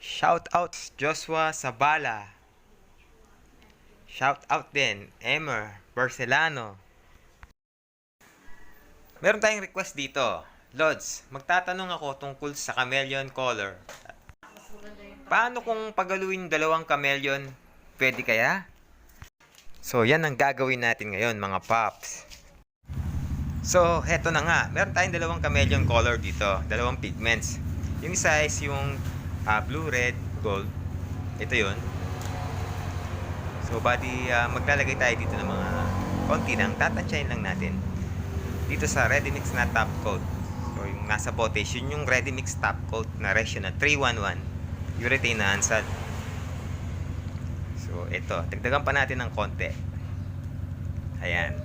Shout out Joshua Sabala. Shout out din Emer Barcelano. Meron tayong request dito. Lods, magtatanong ako tungkol sa chameleon color. Paano kung pagaluin dalawang chameleon? Pwede kaya? So, yan ang gagawin natin ngayon mga paps. So, heto na nga. Meron tayong dalawang chameleon color dito. Dalawang pigments. Yung isa is yung blue, red, gold. Ito yun. So, bali, maglalagay tayo dito ng mga konti lang. Tatansyahin lang natin. Dito sa ready mix na top coat. So, yung nasa bote, yun yung ready mix top coat na ratio na 311. Urethane na hansal. So, ito. Dagdagan pa natin ng konti. Ayan.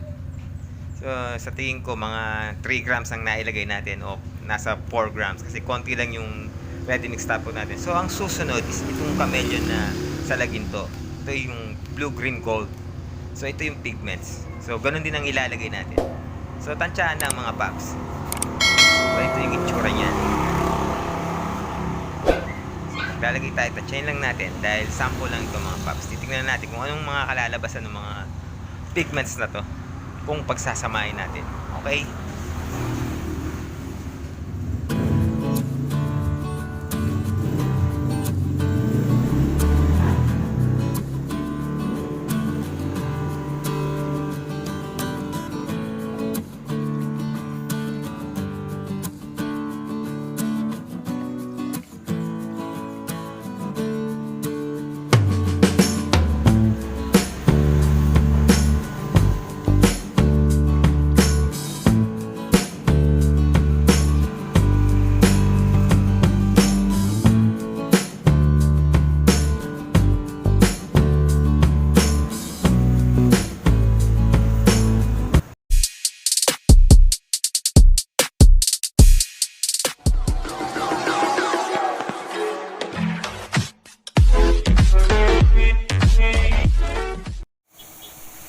So, sa tingin ko, mga 3 grams ang nailagay natin o nasa 4 grams kasi konti lang yung ready mix top coat natin. So, ang susunod is itong chameleon na sa laginto. Ito yung blue, green, gold. So, ito yung pigments. So, ganun din ang ilalagay natin. So, tansyahan lang mga paps. So, ito yung itsura niya. Lalagay tayo, tansyahin lang natin dahil sample lang ito mga paps. Titignan natin kung anong mga kalalabasan ng mga pigments na to kung pagsasamahin natin. Okay?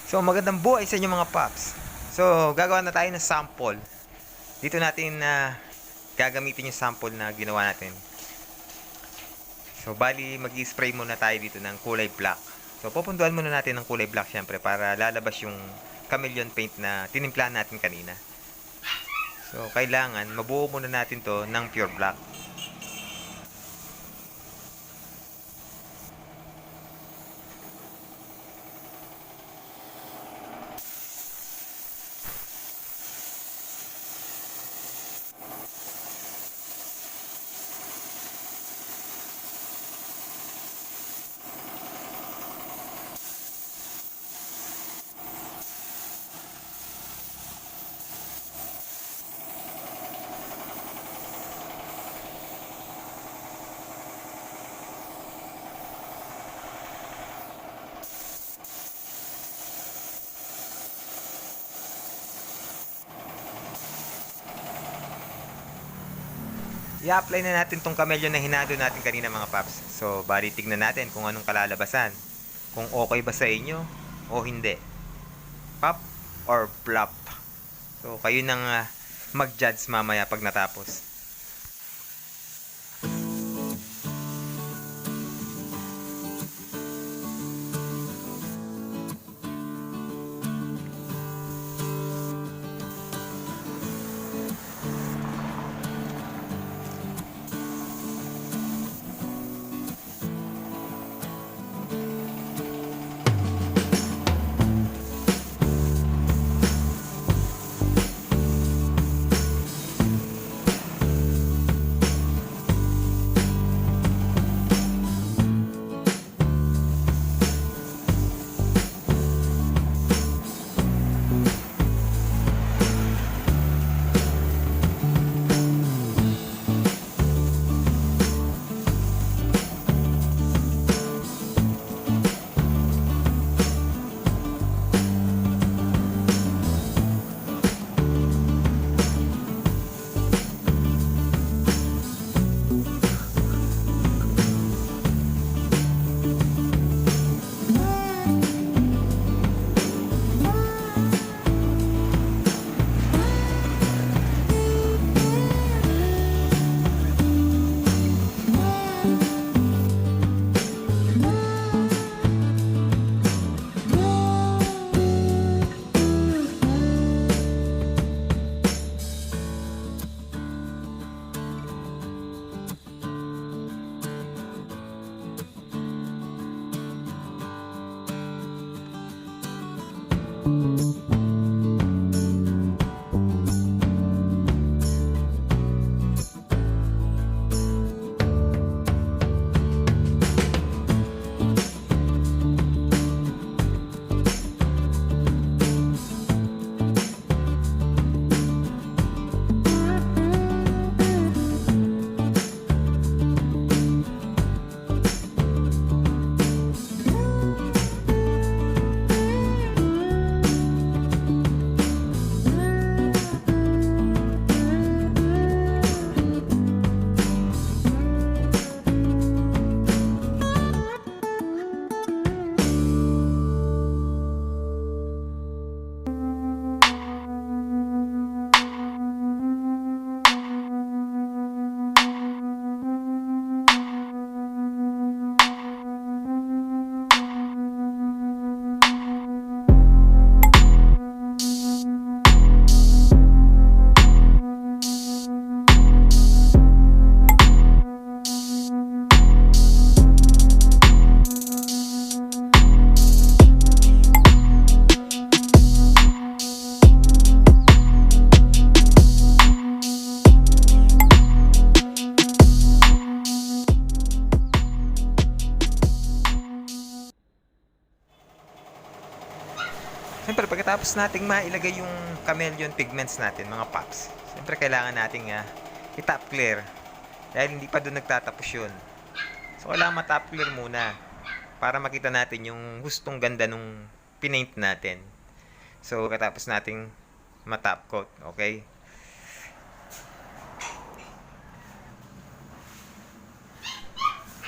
So, magandang buhay sa inyo mga paps. So, gagawa na tayo ng sample. Dito natin gagamitin yung sample na ginawa natin. So, bali, mag-i-spray muna tayo dito ng kulay black. So, pupunduan muna natin ng kulay black syempre para lalabas yung chameleon paint na tinimpla natin kanina. So, kailangan mabuo muna natin to ng pure black. I-apply na natin tong chameleon na hinado natin kanina mga paps. So, bali tignan natin kung anong kalalabasan. Kung okay ba sa inyo o hindi. Pop or flop. So, kayo nang mag-judge mamaya pag natapos. pagkatapos nating mailagay yung chameleon pigments natin, mga paps, siyempre kailangan nating i-top clear. Dahil hindi pa doon nagtatapos yun. So, kailangan ma-top clear muna para makita natin yung hustong ganda nung pinaint natin. So, katapos nating ma-top coat, okay?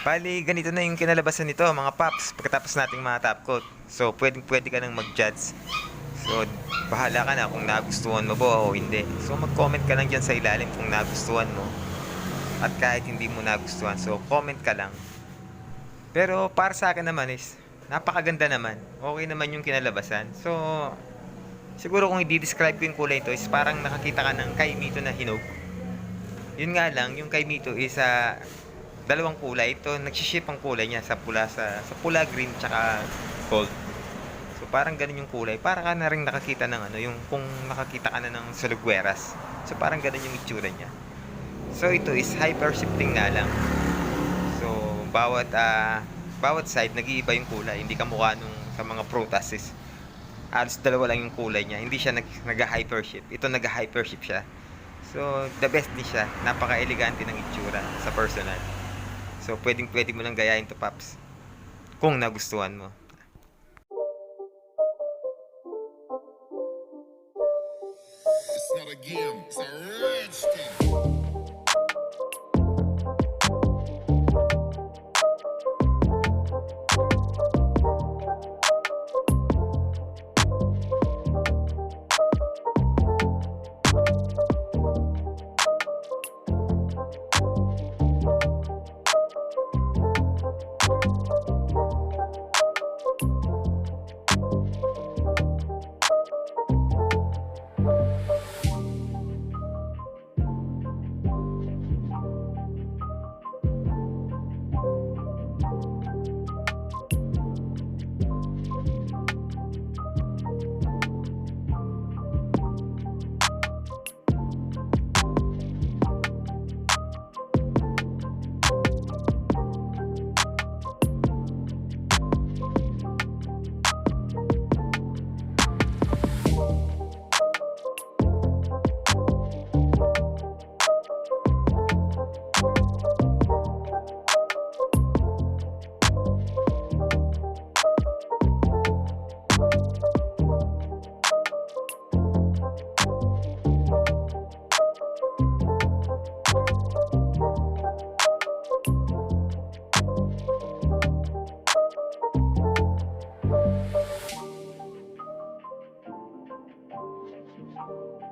Bali, ganito na yung kinalabasan nito, mga paps, pagkatapos nating ma-top coat. So, pwede ka nang mag-judge. So, bahala ka na kung nagustuhan mo ba o hindi. So, mag-comment ka lang dyan sa ilalim kung nagustuhan mo. At kahit hindi mo nagustuhan, so comment ka lang. Pero para sa akin naman is napakaganda naman. Okay naman yung kinalabasan. So, siguro kung i-describe ko yung kulay ito is parang nakakita ka ng kay Mito na hinog. Yun nga lang, yung kay Mito is dalawang kulay. Ito, nagsiship ang kulay niya sa pula green tsaka gold. So, parang ganun yung kulay. Para ka na rin nakakita ng yung kung nakakita ka na ng salugweras. So, parang ganun yung itsura niya. So, ito is hyper shifting nga lang. So, bawat side nag-iiba yung kulay. Hindi kamukha nung sa mga prutas is halos dalawa lang yung kulay niya. Hindi siya nag-hyper shift. Ito nag-hyper shift siya. So, the best din siya. Napaka-elegante ng itsura sa personal. So, pwede mo lang gayahin to, Paps. Kung nagustuhan mo. It's not a game, it's a rich thing.